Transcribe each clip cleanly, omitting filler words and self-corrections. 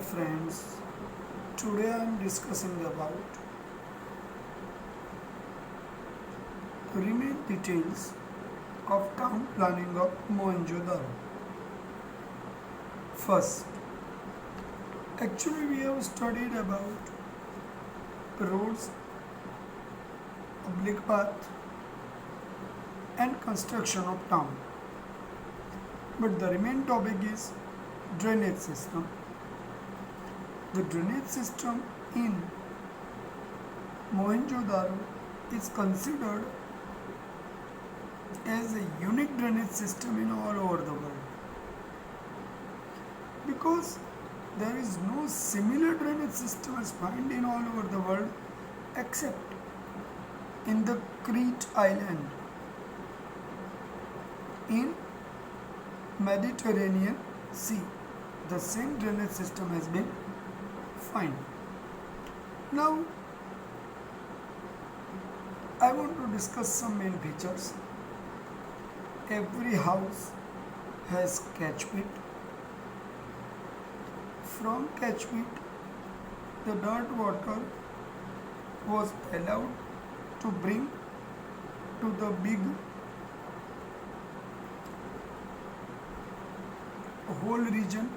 friends, today I am discussing about remain details of town planning of Mohenjo-daro. First, actually we have studied about roads, public path and construction of town. But the remaining topic is drainage system. The drainage system in Mohenjo-daro is considered as a unique drainage system in all over the world, because there is no similar drainage system as found in all over the world except in the Crete island in Mediterranean Sea. The same drainage system has been found. Now I want to discuss some main features. Every house has catch pit. From catch pit, the dirt water was allowed to bring to the big whole region.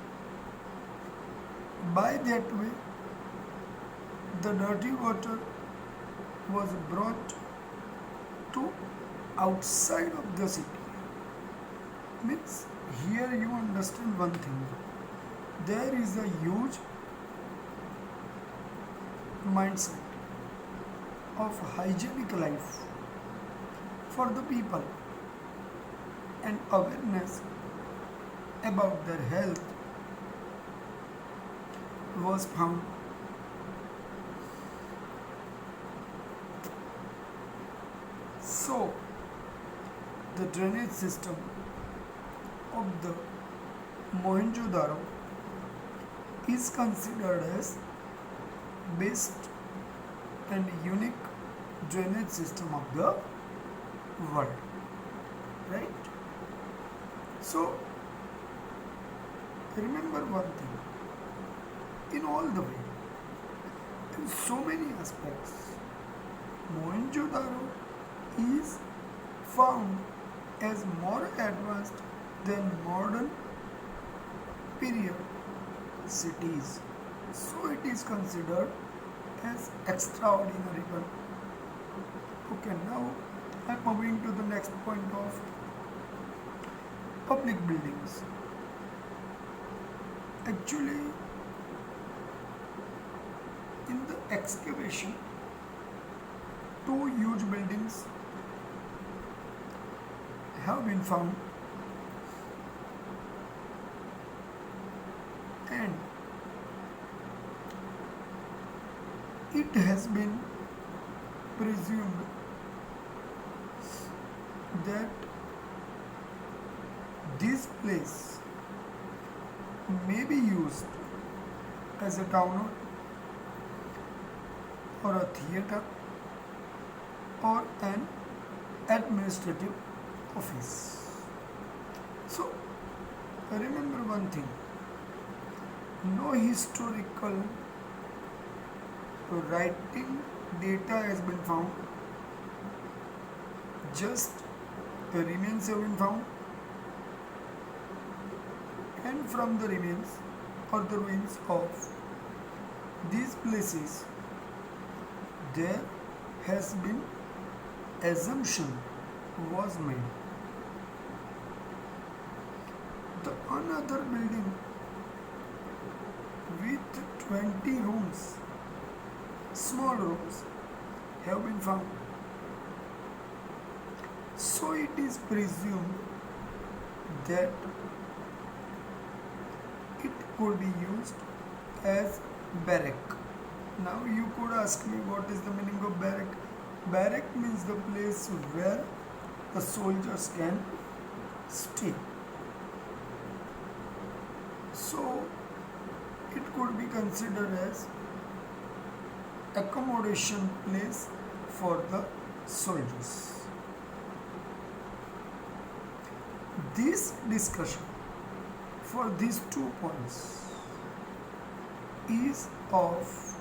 By that way, the dirty water was brought to outside of the city. Means here you understand one thing. There is a huge mindset of hygienic life for the people and awareness about their health was found. So, the drainage system of the Mohenjo-daro is considered as best and unique drainage system of the world, right? So remember one thing, in all the way, in so many aspects, Mohenjo-daro is found as more advanced than modern period cities. So it is considered as extraordinary one. Okay, now I am moving to the next point of public buildings. Actually, in the excavation, two huge buildings have been found, and it has been presumed that this place may be used as a town hall or a theatre or an administrative office. So remember one thing, no historical writing data has been found, just remains have been found, and from the remains or the ruins of these places there has been assumption was made. The another building with 20 rooms, small rooms, have been found. So it is presumed that it could be used as barrack. Now you could ask me, what is the meaning of barrack? Barrack means the place where the soldiers can stay. So it could be considered as accommodation place for the soldiers. This discussion for these 2 points is of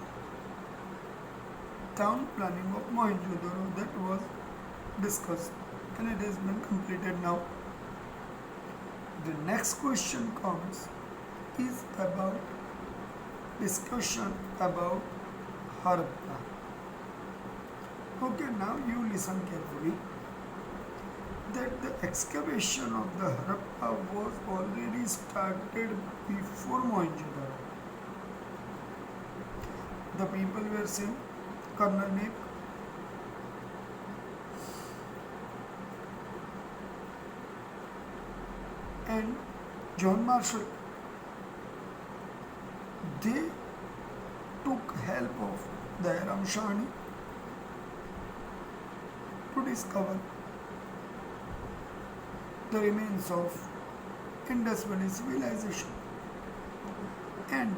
town planning of Mohenjo-daro that was discussed and it has been completed now. The next question comes is about discussion about Harappa. Okay, now you listen carefully that the excavation of the Harappa was already started before Mohenjo-daro. The people were saying Colonel Nick and John Marshall, they took help of the Aram Shani to discover the remains of Indus Valley civilization. And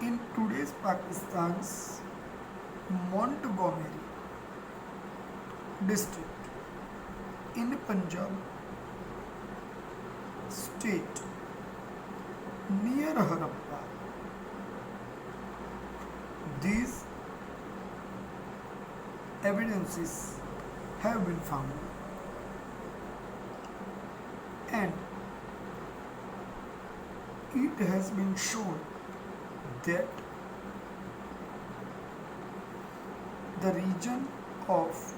in today's Pakistan's Montgomery district in Punjab state near Harappa, these evidences have been found, and it has been shown that the region of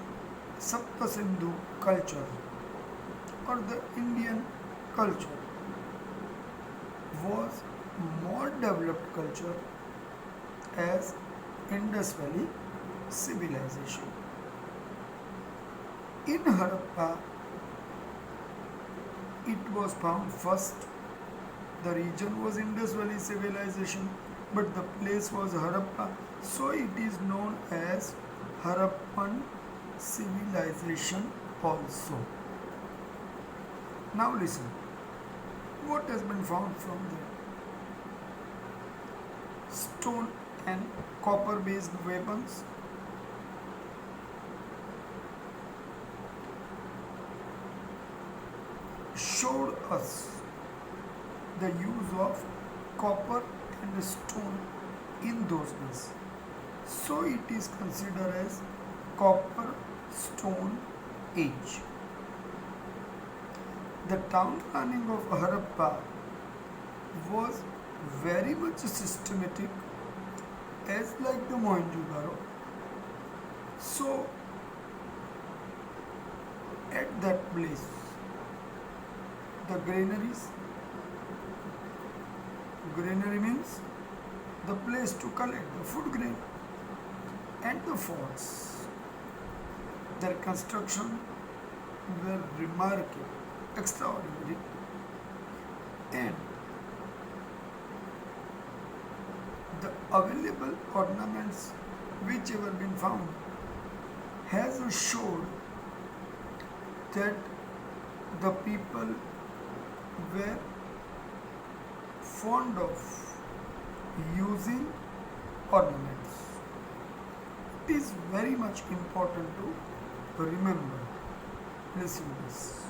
Sapta Sindhu culture or the Indian culture was more developed culture as Indus Valley civilization. In Harappa, it was found first. The region was Indus Valley civilization, but the place was Harappa, so it is known as Harappan civilization also. Now listen, what has been found from there? Stone and copper based weapons, showed us the use of copper and stone in those days. So it is considered as copper stone age. The town planning of Harappa was very much systematic as like the Mohenjo-daro. So at that place, the granaries, granary means the place to collect the food grain, and the forts, their construction were remarkable, extraordinary, and the available ornaments which have been found has showed that the people were fond of using ornaments. It is very much important to remember. Listen to this.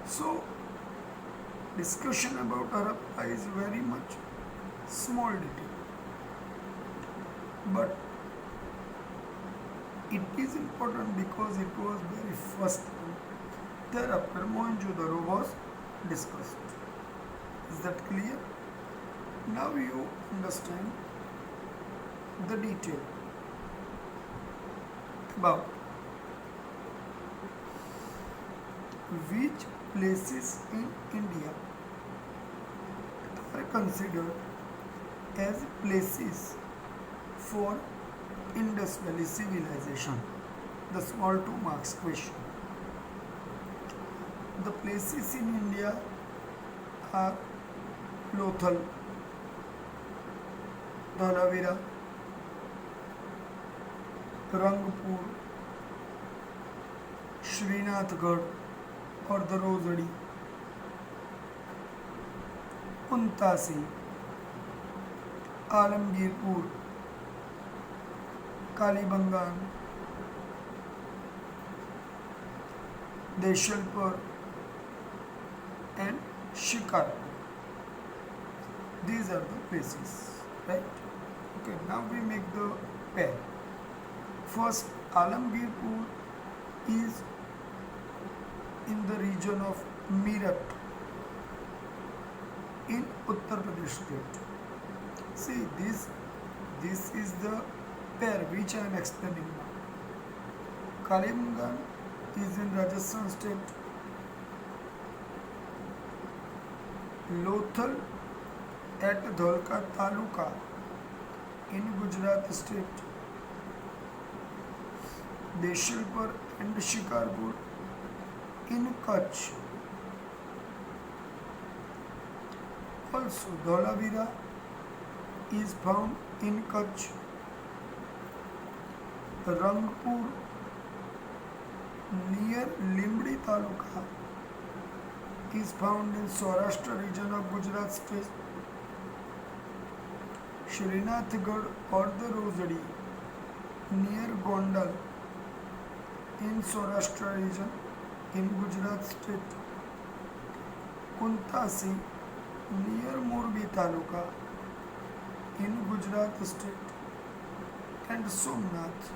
So, discussion about Harappa is very much small detail, but it is important because it was very first one. Thereafter, Mohenjo-daro was discussed. Is that clear? Now you understand the detail about which places in India are considered as places for Indus Valley civilization. The small 2 marks question. The places in India are Lothal, dholaveera, Rangpur, Srinathgarh or the Rosary, Untasi, Alamgirpur, Kalibangan, Deshalpur and Shikarpur. These are the places right? Okay, now we make the pair. First, Alamgirpur is in the region of Meerut in Uttar Pradesh state. See, this is the pair which I am explaining now. Kalimgan is in Rajasthan state. Lothal at Dholka Taluka in Gujarat state. Deshalpur and Shikarpur in Kutch. Also, dholaveera is found in Kutch. Rangpur near Limdi Taluka is found in Saurashtra region of Gujarat state. Srinathgarh or the Rosary near Gondal in Saurashtra region in Gujarat state. Kuntasi near Morbi Taluka in Gujarat state, and Somnath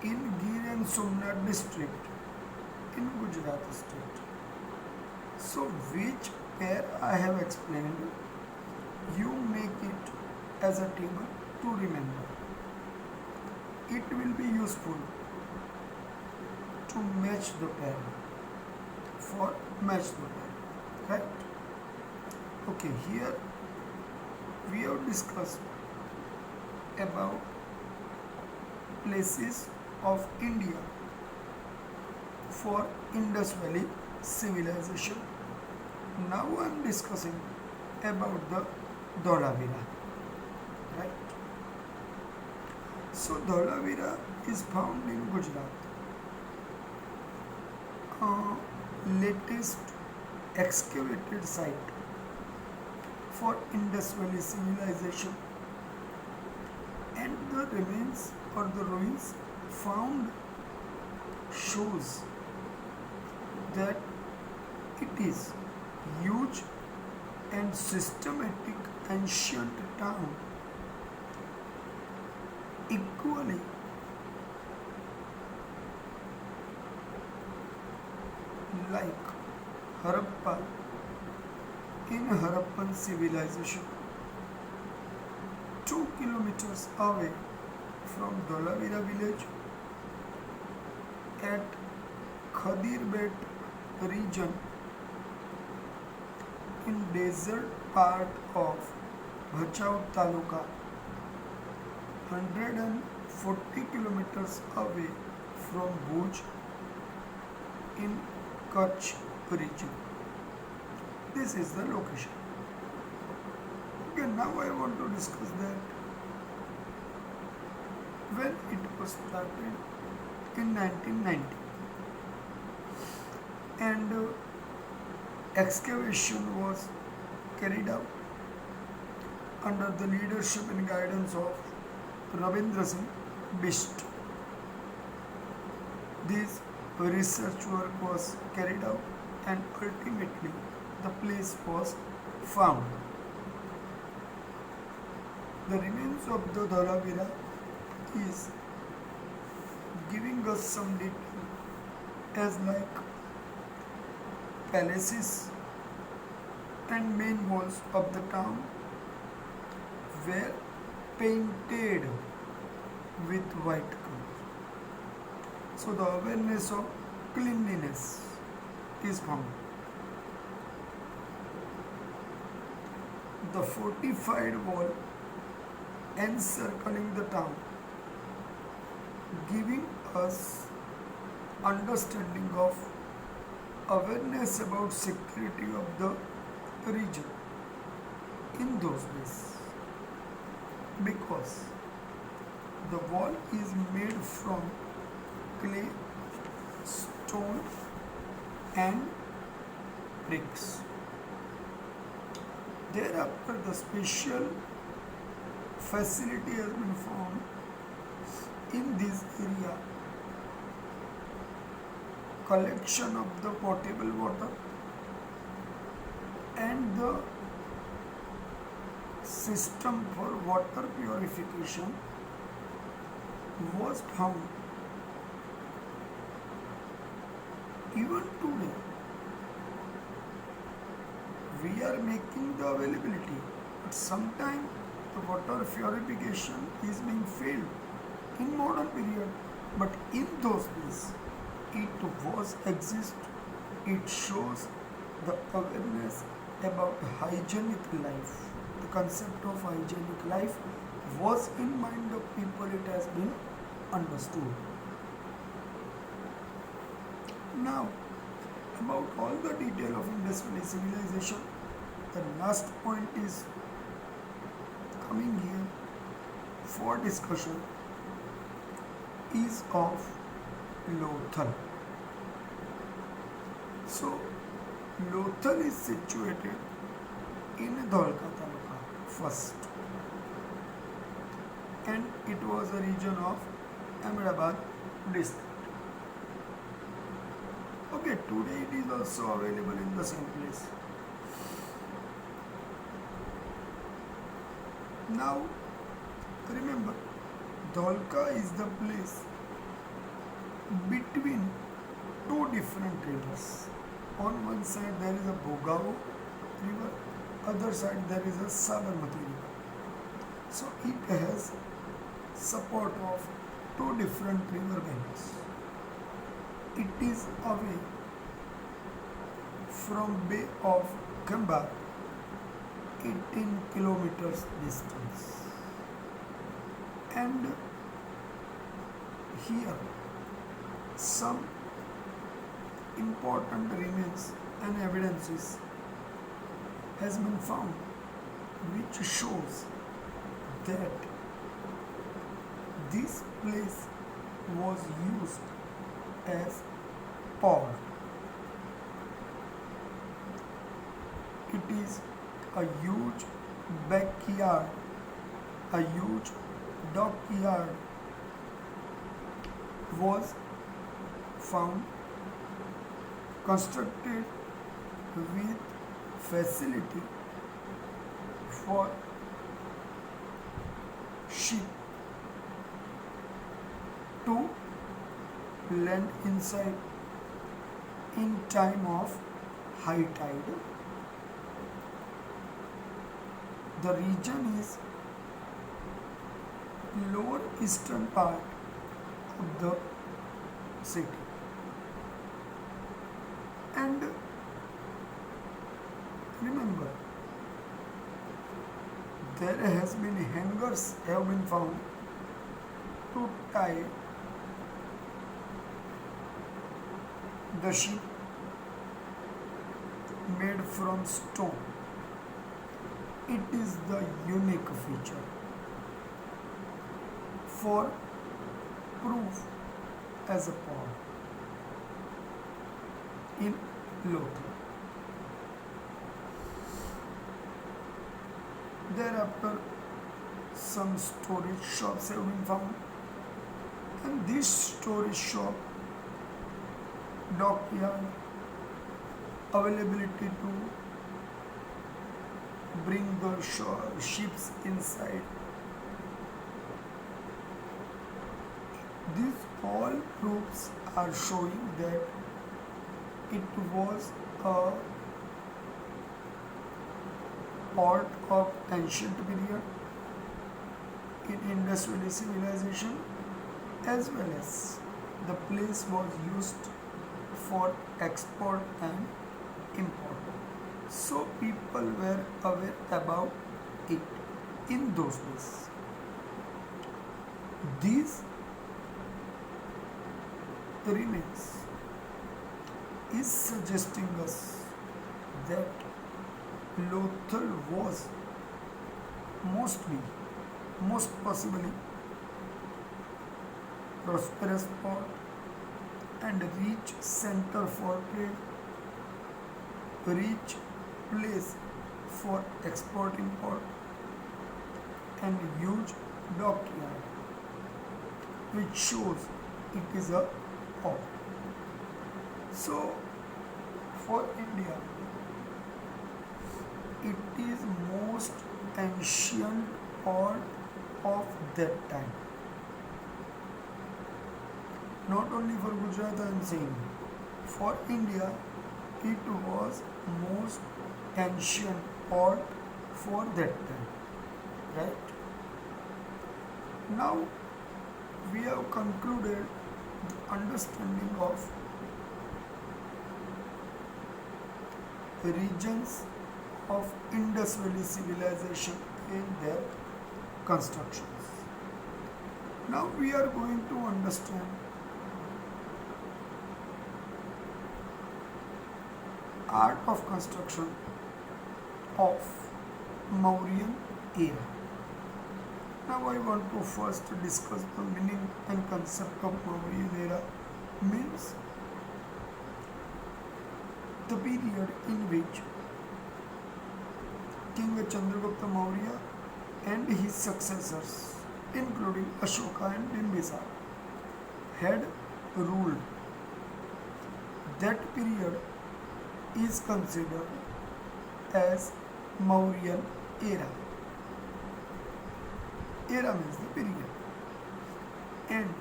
in Gir and Somnath district in Gujarat state. So which pair I have explained, you make it as a table to remember. It will be useful to match the pair, for match the pair, right? Okay, here we have discussed about places of India for Indus Valley civilization. Now I am discussing about the dholaveera, right? So dholaveera is found in Gujarat. Latest excavated site for Indus Valley civilization, and the remains or the ruins found shows that it is huge and systematic ancient town, equally like Harappa in Harappan civilization. 2 kilometers away from Dholaveera village at Khadirbet region in desert part of Bhachau Taluka, 140 kilometers away from Bhuj in Kutch region. This is the location. Okay, now I want to discuss that when it was started in 1990 and excavation was carried out under the leadership and guidance of Ravindra Singh Bist. This research work was carried out and ultimately the place was found. The remains of the dholaveera is giving us some detail as like palaces and main walls of the town were painted with white color. So the awareness of cleanliness is found. The fortified wall encircling the town, giving us understanding of awareness about security of the region in those days, because the wall is made from clay, stone and bricks. Thereafter, the special facility has been found in this area. Collection of the potable water and the system for water purification was found. Even today, we are making the availability, but sometimes the water purification is being failed in modern period. But in those days, it was exist. It shows the awareness about hygienic life. The concept of hygienic life was in mind of people. It has been understood. Now, about all the detail of Indus Valley civilization, the last point is coming here for discussion is of Lothal. So, Lothal is situated in Dholka Taluka first, and it was a region of Ahmedabad district. Okay, today it is also available in the same place. Now, remember, Dholka is the place between two different rivers. On one side there is a Bhogao river, other side there is a Sabarmati river. So it has support of two different river banks. It is away from Bay of Gamba 18 kilometers distance, and here some important remains and evidences has been found which shows that this place was used as port. It is a huge backyard, a huge dockyard was found, constructed with facility for ship to land inside in time of high tide. The region is lower eastern part of the city, and remember, there has been hangars have been found to tie the ship made from stone. It is the unique feature for proof as a port in Lothal. Thereafter, some storage shops have been found, and this storage shop, dockyard, availability to bring the ships inside. These all proofs are showing that it was a port of ancient period in Indus Valley civilization, as well as the place was used for export and import. So people were aware about it in those days. These remains is suggesting us that Lothal was most possibly prosperous port and rich center for trade, rich place for export import, and huge dockyard, which shows it is a port. So for India, it is most ancient port of that time. Not only for Gujarat I am saying, for India it was most ancient port for that time. Right? Now we have concluded the understanding of the regions of Indus Valley civilization and their constructions. Now we are going to understand art of construction of Mauryan era. Now I want to first discuss the meaning and concept of Mauryan era. Means the period in which King Chandragupta Maurya and his successors, including Ashoka and Bimbisara, had ruled. That period is considered as Mauryan era. Era means the period. And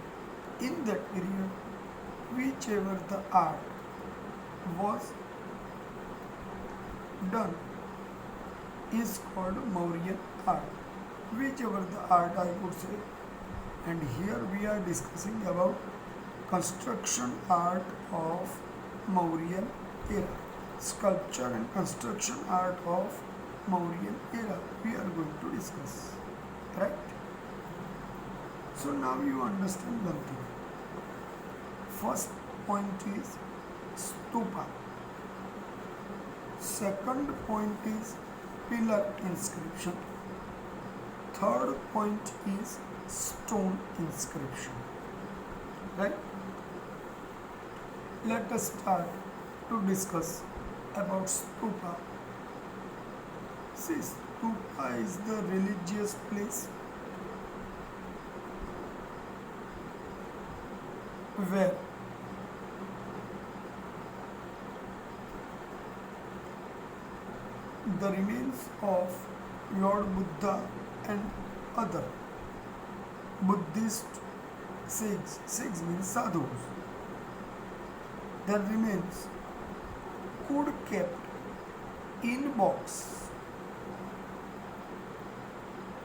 in that period, whichever the art was done is called Mauryan art. Whichever the art I would say. And here we are discussing about construction art of Mauryan era. Sculpture and construction art of Mauryan era we are going to discuss. Right? So now you understand one thing. First point is Stupa. Second point is pillar inscription. Third point is stone inscription. Right? Let us start to discuss about Stupa. See, Stupa is the religious place where the remains of Lord Buddha and other Buddhist sages, sages means sadhus, their remains could kept in box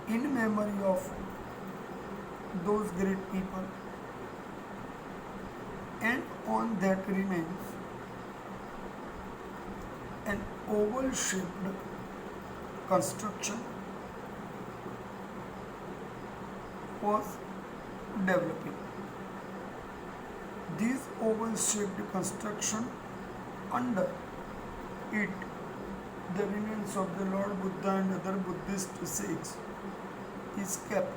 in memory of those great people, and on that remains an oval shaped construction was developing. This oval shaped construction, under it the remains of the Lord Buddha and other Buddhist sages is kept.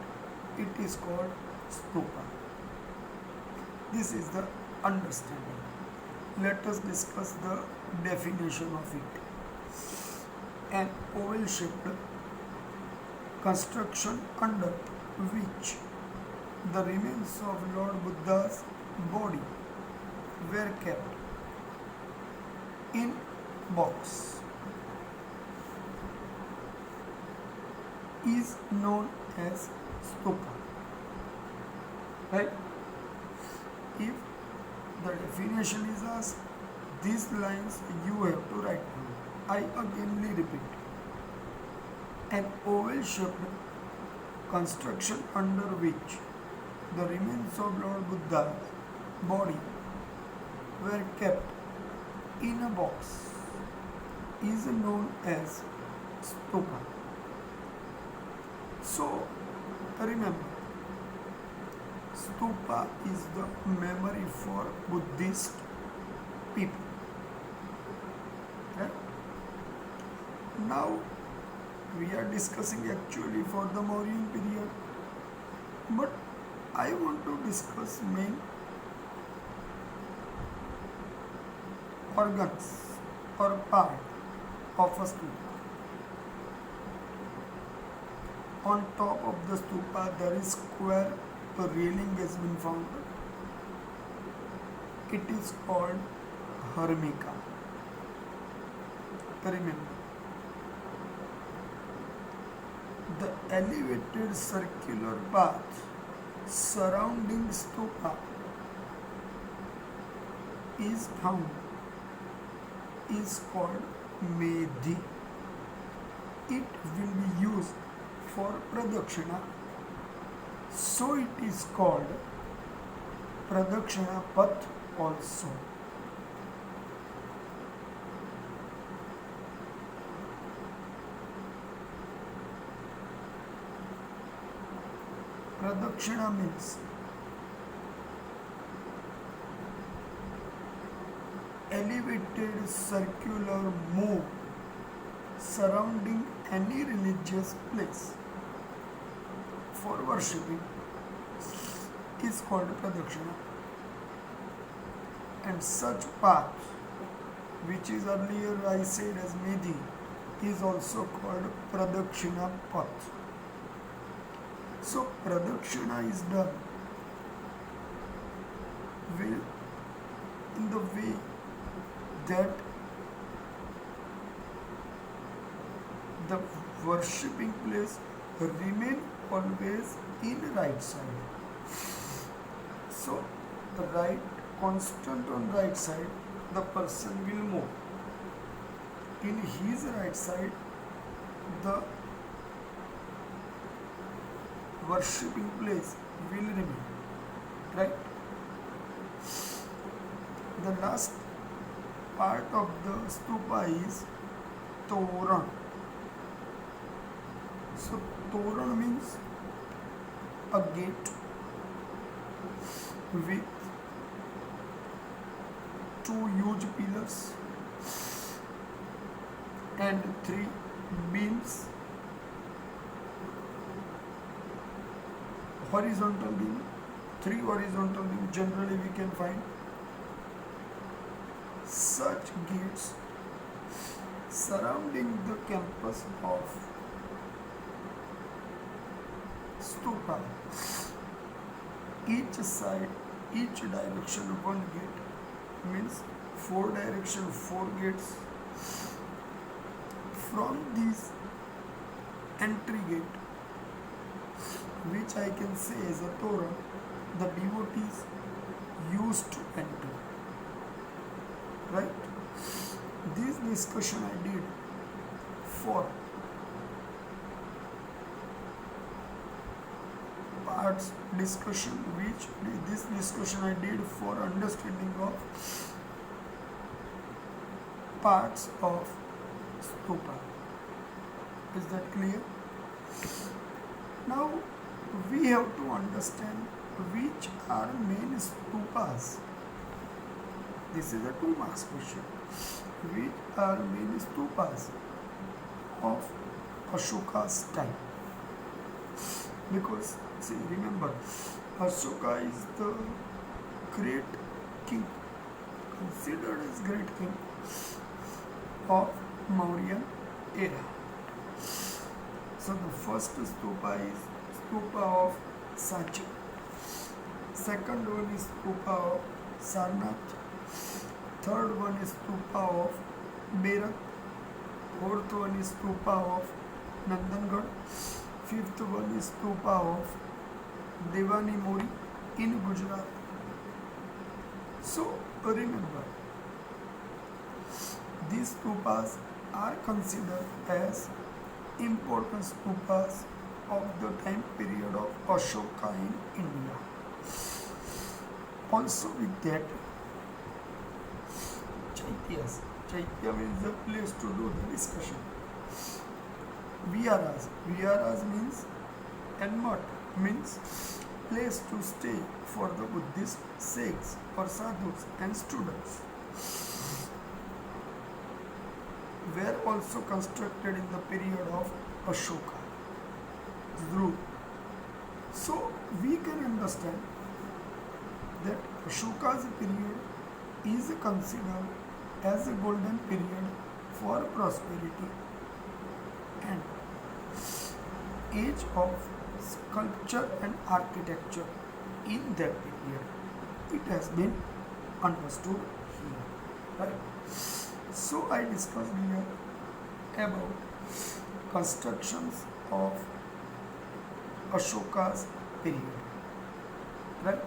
It is called Stupa. This is the understanding. Let us discuss the definition of it. An oval shaped construction under which the remains of Lord Buddha's body were kept in box is known as Stupa. Right? If the definition is asked, these lines you have to write down. I againly repeat. An oval shaped construction under which the remains of Lord Buddha's body were kept in a box is known as Stupa. So remember, Stupa is the memory for Buddhist people. Right? Now we are discussing actually for the Mauryan period, but I want to discuss main organs or part of a stupa. On top of the stupa there is square railing has been found. It is called harappa. Remember, The elevated circular path surrounding stupa is found is called medhi. It will be used for pradakshina, so it is called pradakshina path also. Pradakshina means elevated circular move surrounding any religious place for worshipping is called pradakshina, and such path, which is earlier I said as medhi, is also called pradakshina path. So pradakshina is done in the way that the worshipping place remain always in right side. So the right constant on right side, the person will move. In his right side, the worshipping place will remain. Right? The last part of the stupa is toran. So toran means a gate with two huge pillars and three beams, horizontal beam, three horizontal beam generally we can find. Such gates surrounding the campus of stupa, each side, each direction one gate, means four direction four gates. From this entry gate, which I can say is a toran, the devotees used to enter. Right? This discussion I did for parts discussion, which this discussion I did for understanding of parts of stupa. Is that clear? Now we have to understand which are main stupas. This is a 2 marks question. Which are main stupas of Ashoka's time? Because see, remember, Ashoka is the great king, considered as great king of Mauryan era. So the first stupa is stupa of Sanchi. Second one is stupa of Sarnath. Third one is stupa of Berat. Fourth one is stupa of Nandangad. Fifth one is stupa of Devani Mori in Gujarat. So remember, these stupas are considered as important stupas of the time period of Ashoka in India. Also with that, Chaityas. Chaitya means the place to do the discussion. Viharas. Viharas means and mat means place to stay for the Buddhist seiks or sadhus and students. Were also constructed in the period of Ashoka. Dhruv. So we can understand that Ashoka's period is considered as a golden period for prosperity and age of sculpture and architecture in that period. It has been understood here. Right? So I discussed here about constructions of Ashoka's period. Right?